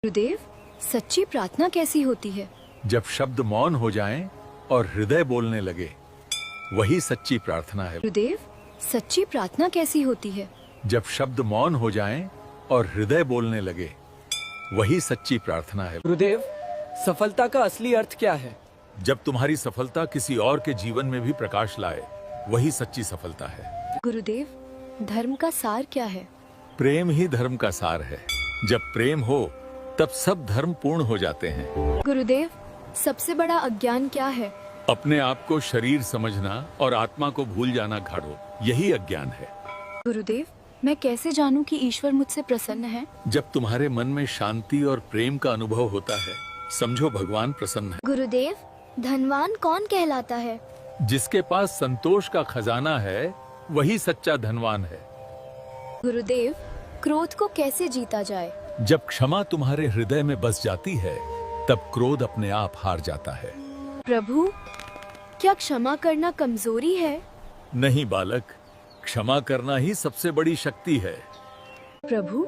गुरुदेव, सच्ची प्रार्थना कैसी होती है? जब शब्द मौन हो जाएं और हृदय बोलने लगे, वही सच्ची प्रार्थना है। गुरुदेव, सच्ची प्रार्थना कैसी होती है? जब शब्द मौन हो जाएं और हृदय बोलने लगे, वही सच्ची प्रार्थना है। गुरुदेव, सफलता का असली अर्थ क्या है? जब तुम्हारी सफलता किसी और के जीवन में भी प्रकाश लाए, वही सच्ची सफलता है। गुरुदेव, धर्म का सार क्या है? प्रेम ही धर्म का सार है। जब प्रेम हो, तब सब धर्म पूर्ण हो जाते हैं। गुरुदेव, सबसे बड़ा अज्ञान क्या है? अपने आप को शरीर समझना और आत्मा को भूल जाना घाड़ो, यही अज्ञान है। गुरुदेव, मैं कैसे जानूं कि ईश्वर मुझसे प्रसन्न है? जब तुम्हारे मन में शांति और प्रेम का अनुभव होता है, समझो भगवान प्रसन्न है। गुरुदेव, धनवान कौन कहलाता है? जिसके पास संतोष का खजाना है, वही सच्चा धनवान है। गुरुदेव, क्रोध को कैसे जीता जाए? जब क्षमा तुम्हारे हृदय में बस जाती है, तब क्रोध अपने आप हार जाता है। प्रभु, क्या क्षमा करना कमजोरी है? नहीं बालक, क्षमा करना ही सबसे बड़ी शक्ति है। प्रभु,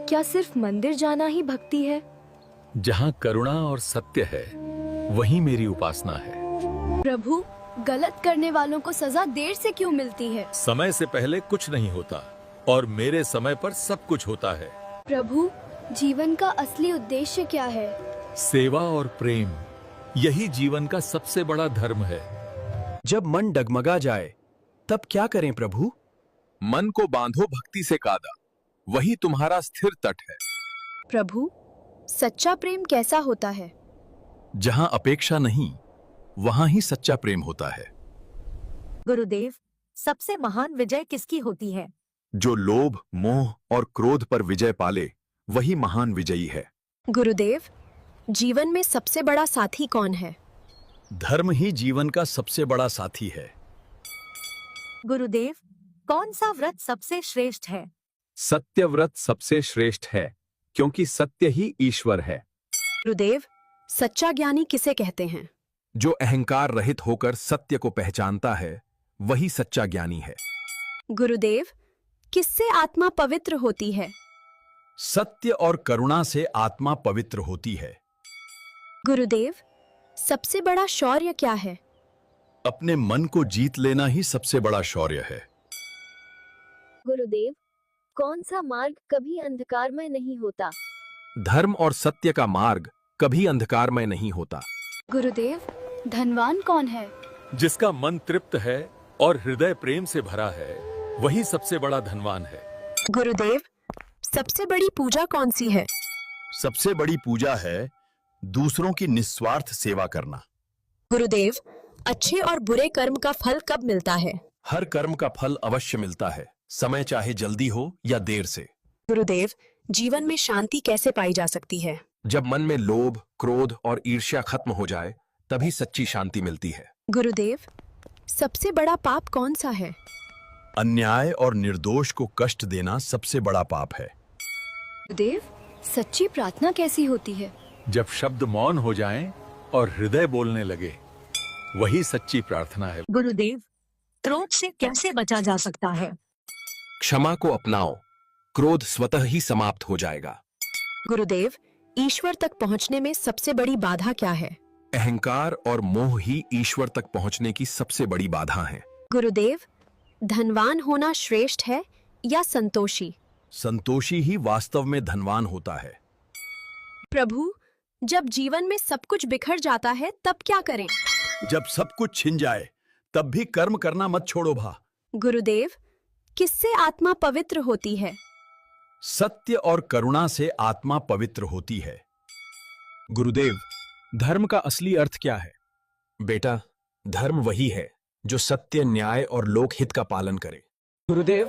क्या सिर्फ मंदिर जाना ही भक्ति है? जहाँ करुणा और सत्य है, वही मेरी उपासना है। प्रभु, गलत करने वालों को सजा देर से क्यों मिलती है? समय से पहले कुछ नहीं होता और मेरे समय पर सब कुछ होता है। प्रभु, जीवन का असली उद्देश्य क्या है? सेवा और प्रेम, यही जीवन का सबसे बड़ा धर्म है। जब मन डगमगा जाए, तब क्या करें प्रभु? मन को बांधो भक्ति से कादा, वही तुम्हारा स्थिर तट है। प्रभु, सच्चा प्रेम कैसा होता है? जहां अपेक्षा नहीं, वहां ही सच्चा प्रेम होता है। गुरुदेव, सबसे महान विजय किसकी होती है? जो लोभ, मोह और क्रोध पर विजय पाले, वही महान विजयी है। गुरुदेव, जीवन में सबसे बड़ा साथी कौन है? धर्म ही जीवन का सबसे बड़ा साथी है। गुरुदेव, कौन सा व्रत सबसे श्रेष्ठ है? सत्य व्रत सबसे श्रेष्ठ है, क्योंकि सत्य ही ईश्वर है। गुरुदेव, सच्चा ज्ञानी किसे कहते हैं? जो अहंकार रहित होकर सत्य को पहचानता है, वही सच्चा ज्ञानी है। गुरुदेव, किससे आत्मा पवित्र होती है? सत्य और करुणा से आत्मा पवित्र होती है। गुरुदेव, सबसे बड़ा शौर्य क्या है? अपने मन को जीत लेना ही सबसे बड़ा शौर्य है। गुरुदेव, कौन सा मार्ग कभी अंधकारमय नहीं होता? धर्म और सत्य का मार्ग कभी अंधकारमय नहीं होता। गुरुदेव, धनवान कौन है? जिसका मन तृप्त है और हृदय प्रेम से भरा है, वही सबसे बड़ा धनवान है। गुरुदेव, सबसे बड़ी पूजा कौन सी है? सबसे बड़ी पूजा है दूसरों की निस्वार्थ सेवा करना। गुरुदेव, अच्छे और बुरे कर्म का फल कब मिलता है? हर कर्म का फल अवश्य मिलता है, समय चाहे जल्दी हो या देर से। गुरुदेव, जीवन में शांति कैसे पाई जा सकती है? जब मन में लोभ, क्रोध और ईर्ष्या खत्म हो जाए, तभी सच्ची शांति मिलती है। गुरुदेव, सबसे बड़ा पाप कौन सा है? अन्याय और निर्दोष को कष्ट देना सबसे बड़ा पाप है। गुरुदेव, सच्ची प्रार्थना कैसी होती है? जब शब्द मौन हो जाएं और हृदय बोलने लगे, वही सच्ची प्रार्थना है। गुरुदेव, क्रोध से कैसे बचा जा सकता है? क्षमा को अपनाओ, क्रोध स्वतः ही समाप्त हो जाएगा। गुरुदेव, ईश्वर तक पहुंचने में सबसे बड़ी बाधा क्या है? अहंकार और मोह ही ईश्वर तक पहुंचने की सबसे बड़ी बाधा है। गुरुदेव, धनवान होना श्रेष्ठ है या संतोषी? संतोषी ही वास्तव में धनवान होता है। प्रभु, जब जीवन में सब कुछ बिखर जाता है, तब क्या करें? जब सब कुछ छिन जाए, तब भी कर्म करना मत छोड़ो भा। गुरुदेव, किससे आत्मा पवित्र होती है? सत्य और करुणा से आत्मा पवित्र होती है। गुरुदेव, धर्म का असली अर्थ क्या है? बेटा, धर्म वही है जो सत्य, न्याय और लोकहित का पालन करे। गुरुदेव,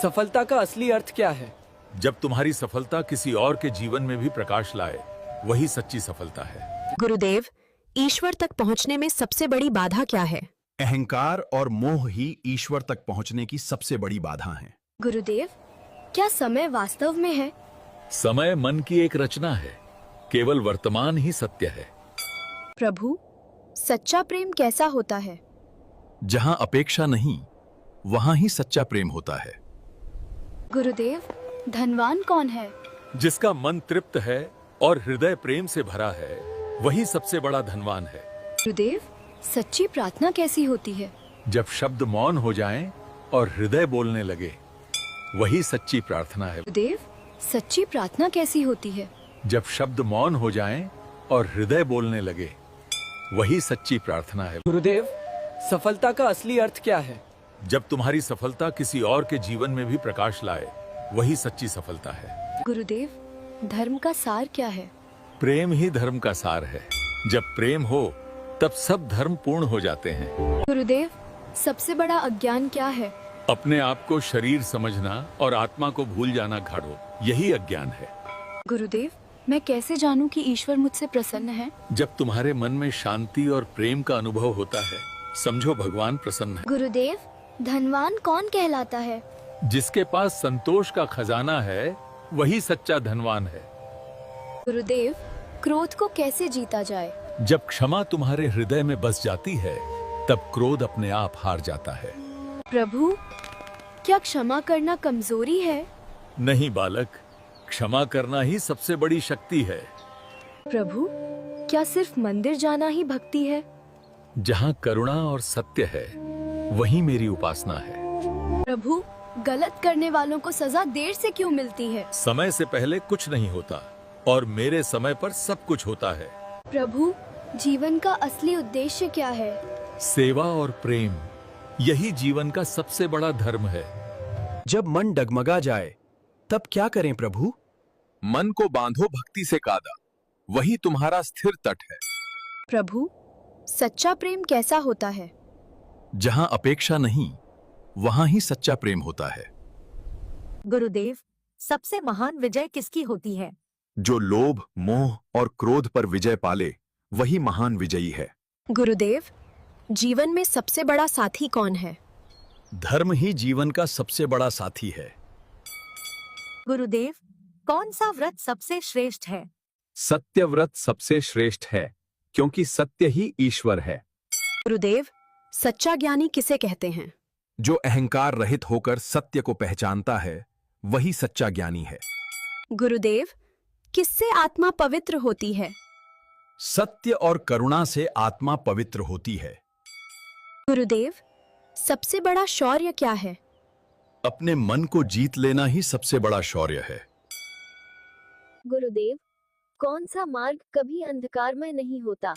सफलता का असली अर्थ क्या है? जब तुम्हारी सफलता किसी और के जीवन में भी प्रकाश लाए, वही सच्ची सफलता है। गुरुदेव, ईश्वर तक पहुंचने में सबसे बड़ी बाधा क्या है? अहंकार और मोह ही ईश्वर तक पहुंचने की सबसे बड़ी बाधा है। गुरुदेव, क्या समय वास्तव में है? समय मन की एक रचना है, केवल वर्तमान ही सत्य है। प्रभु, सच्चा प्रेम कैसा होता है? जहां अपेक्षा नहीं, वहां ही सच्चा प्रेम होता है। गुरुदेव, धनवान कौन है? जिसका मन तृप्त है और हृदय प्रेम से भरा है, वही सबसे बड़ा धनवान है। गुरुदेव, सच्ची प्रार्थना कैसी होती है? जब शब्द मौन हो जाएं और हृदय बोलने लगे, वही सच्ची प्रार्थना है। गुरुदेव, सच्ची प्रार्थना कैसी होती है? जब शब्द मौन हो जाएं और हृदय बोलने लगे, वही सच्ची प्रार्थना है। गुरुदेव, सफलता का असली अर्थ क्या है? जब तुम्हारी सफलता किसी और के जीवन में भी प्रकाश लाए, वही सच्ची सफलता है। गुरुदेव, धर्म का सार क्या है? प्रेम ही धर्म का सार है। जब प्रेम हो तब सब धर्म पूर्ण हो जाते हैं। गुरुदेव, सबसे बड़ा अज्ञान क्या है? अपने आप को शरीर समझना और आत्मा को भूल जाना घाड़ो, यही अज्ञान है। गुरुदेव, मैं कैसे जानूं कि ईश्वर मुझसे प्रसन्न है? जब तुम्हारे मन में शांति और प्रेम का अनुभव होता है, समझो भगवान प्रसन्न है। गुरुदेव, धनवान कौन कहलाता है? जिसके पास संतोष का खजाना है, वही सच्चा धनवान है। गुरुदेव, क्रोध को कैसे जीता जाए? जब क्षमा तुम्हारे हृदय में बस जाती है, तब क्रोध अपने आप हार जाता है। प्रभु, क्या क्षमा करना कमजोरी है? नहीं बालक, क्षमा करना ही सबसे बड़ी शक्ति है। प्रभु, क्या सिर्फ मंदिर जाना ही भक्ति है? जहाँ करुणा और सत्य है, वही मेरी उपासना है। प्रभु, गलत करने वालों को सजा देर से क्यों मिलती है? समय से पहले कुछ नहीं होता और मेरे समय पर सब कुछ होता है। प्रभु, जीवन का असली उद्देश्य क्या है? सेवा और प्रेम, यही जीवन का सबसे बड़ा धर्म है। जब मन डगमगा जाए, तब क्या करें प्रभु? मन को बांधो भक्ति से कादा, वही तुम्हारा स्थिर तट है। प्रभु, सच्चा प्रेम कैसा होता है? जहां अपेक्षा नहीं, वहां ही सच्चा प्रेम होता है। गुरुदेव, सबसे महान विजय किसकी होती है? जो लोभ, मोह और क्रोध पर विजय पाले, वही महान विजयी है। गुरुदेव, जीवन में सबसे बड़ा साथी कौन है? धर्म ही जीवन का सबसे बड़ा साथी है। गुरुदेव, कौन सा व्रत सबसे श्रेष्ठ है? सत्य व्रत सबसे श्रेष्ठ है, क्योंकि सत्य ही ईश्वर है। गुरुदेव, सच्चा ज्ञानी किसे कहते हैं? जो अहंकार रहित होकर सत्य को पहचानता है, वही सच्चा ज्ञानी है। गुरुदेव, किससे आत्मा पवित्र होती है? सत्य और करुणा से आत्मा पवित्र होती है। गुरुदेव, सबसे बड़ा शौर्य क्या है? अपने मन को जीत लेना ही सबसे बड़ा शौर्य है। गुरुदेव, कौन सा मार्ग कभी अंधकारमय नहीं होता?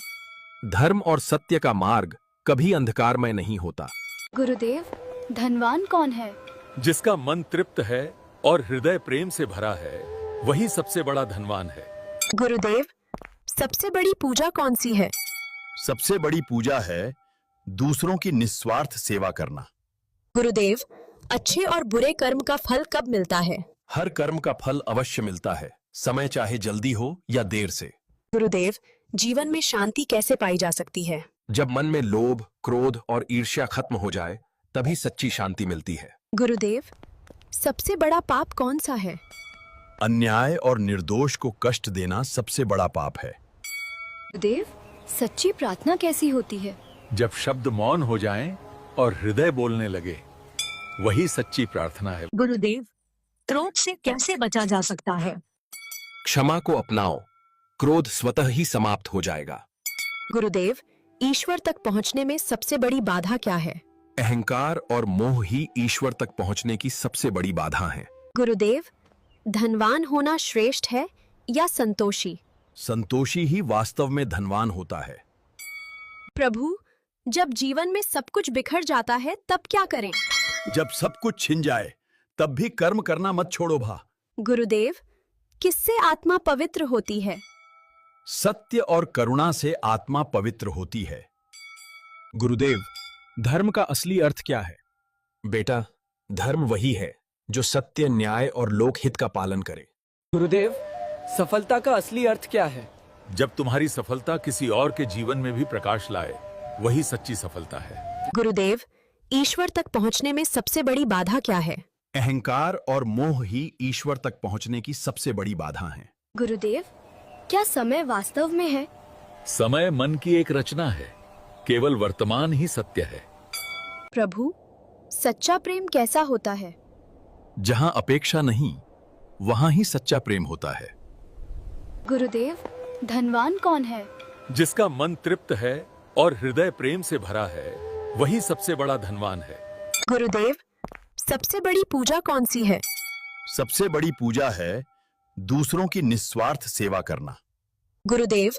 धर्म और सत्य का मार्ग कभी अंधकारमय नहीं होता। गुरुदेव, धनवान कौन है? जिसका मन तृप्त है और हृदय प्रेम से भरा है, वही सबसे बड़ा धनवान है। गुरुदेव, सबसे बड़ी पूजा कौन सी है? सबसे बड़ी पूजा है दूसरों की निस्वार्थ सेवा करना। गुरुदेव, अच्छे और बुरे कर्म का फल कब मिलता है? हर कर्म का फल अवश्य मिलता है, समय चाहे जल्दी हो या देर से। गुरुदेव, जीवन में शांति कैसे पाई जा सकती है? जब मन में लोभ, क्रोध और ईर्ष्या खत्म हो जाए, तभी सच्ची शांति मिलती है। गुरुदेव, सबसे बड़ा पाप कौन सा है? अन्याय और निर्दोष को कष्ट देना सबसे बड़ा पाप है। गुरुदेव, सच्ची प्रार्थना कैसी होती है? जब शब्द मौन हो जाएं और हृदय बोलने लगे, वही सच्ची प्रार्थना है। गुरुदेव, क्रोध से कैसे बचा जा सकता है? क्षमा को अपनाओ, क्रोध स्वतः ही समाप्त हो जाएगा। गुरुदेव, ईश्वर तक पहुंचने में सबसे बड़ी बाधा क्या है? अहंकार और मोह ही ईश्वर तक पहुंचने की सबसे बड़ी बाधा है। गुरुदेव, धनवान होना श्रेष्ठ है या संतोषी? संतोषी ही वास्तव में धनवान होता है। प्रभु, जब जीवन में सब कुछ बिखर जाता है, तब क्या करें? जब सब कुछ छिन जाए, तब भी कर्म करना मत छोड़ो भा। गुरुदेव, किससे आत्मा पवित्र होती है? सत्य और करुणा से आत्मा पवित्र होती है। गुरुदेव, धर्म का असली अर्थ क्या है? बेटा, धर्म वही है जो सत्य, न्याय और लोकहित का पालन करे। गुरुदेव, सफलता का असली अर्थ क्या है? जब तुम्हारी सफलता किसी और के जीवन में भी प्रकाश लाए, वही सच्ची सफलता है। गुरुदेव, ईश्वर तक पहुंचने में सबसे बड़ी बाधा क्या है? अहंकार और मोह ही ईश्वर तक पहुंचने की सबसे बड़ी बाधा है। गुरुदेव, क्या समय वास्तव में है? समय मन की एक रचना है, केवल वर्तमान ही सत्य है। प्रभु, सच्चा प्रेम कैसा होता है? जहां अपेक्षा नहीं, वहां ही सच्चा प्रेम होता है। गुरुदेव, धनवान कौन है? जिसका मन तृप्त है और हृदय प्रेम से भरा है, वही सबसे बड़ा धनवान है। गुरुदेव, सबसे बड़ी पूजा कौन सी है? सबसे बड़ी पूजा है दूसरों की निस्वार्थ सेवा करना। गुरुदेव,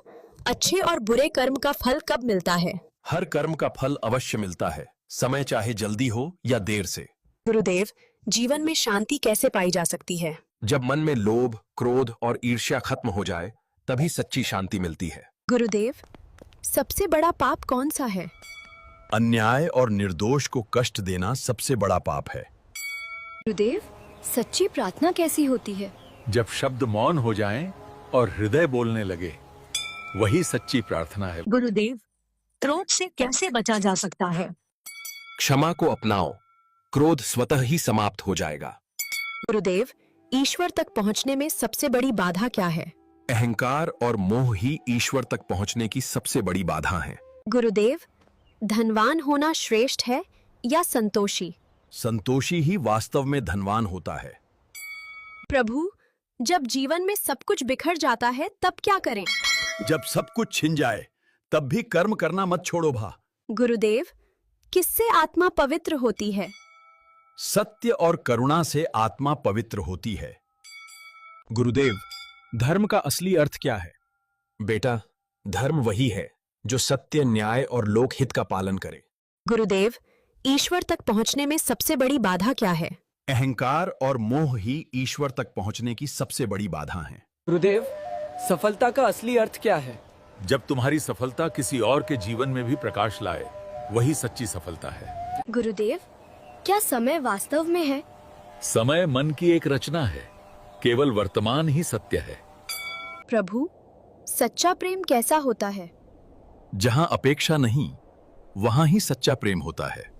अच्छे और बुरे कर्म का फल कब मिलता है? हर कर्म का फल अवश्य मिलता है, समय चाहे जल्दी हो या देर से। गुरुदेव, जीवन में शांति कैसे पाई जा सकती है? जब मन में लोभ, क्रोध और ईर्ष्या खत्म हो जाए, तभी सच्ची शांति मिलती है। गुरुदेव, सबसे बड़ा पाप कौन सा है? अन्याय और निर्दोष को कष्ट देना सबसे बड़ा पाप है। गुरुदेव, सच्ची प्रार्थना कैसी होती है? जब शब्द मौन हो जाएं और हृदय बोलने लगे, वही सच्ची प्रार्थना है। गुरुदेव, क्रोध से कैसे बचा जा सकता है? क्षमा को अपनाओ, क्रोध स्वतः ही समाप्त हो जाएगा। गुरुदेव, ईश्वर तक पहुंचने में सबसे बड़ी बाधा क्या है? अहंकार और मोह ही ईश्वर तक पहुंचने की सबसे बड़ी बाधा है। गुरुदेव, धनवान होना श्रेष्ठ है या संतोषी? संतोषी ही वास्तव में धनवान होता है। प्रभु, जब जीवन में सब कुछ बिखर जाता है तब क्या करें? जब सब कुछ छिन जाए तब भी कर्म करना मत छोड़ो भा। गुरुदेव, किससे आत्मा पवित्र होती है? सत्य और करुणा से आत्मा पवित्र होती है। गुरुदेव, धर्म का असली अर्थ क्या है? बेटा, धर्म वही है जो सत्य, न्याय और लोकहित का पालन करे। गुरुदेव, ईश्वर तक पहुंचने में सबसे बड़ी बाधा क्या है? अहंकार और मोह ही ईश्वर तक पहुंचने की सबसे बड़ी बाधा है। गुरुदेव, सफलता का असली अर्थ क्या है? जब तुम्हारी सफलता किसी और के जीवन में भी प्रकाश लाए, वही सच्ची सफलता है। गुरुदेव, क्या समय वास्तव में है? समय मन की एक रचना है, केवल वर्तमान ही सत्य है। प्रभु, सच्चा प्रेम कैसा होता है? जहां अपेक्षा नहीं, वहां ही सच्चा प्रेम होता है।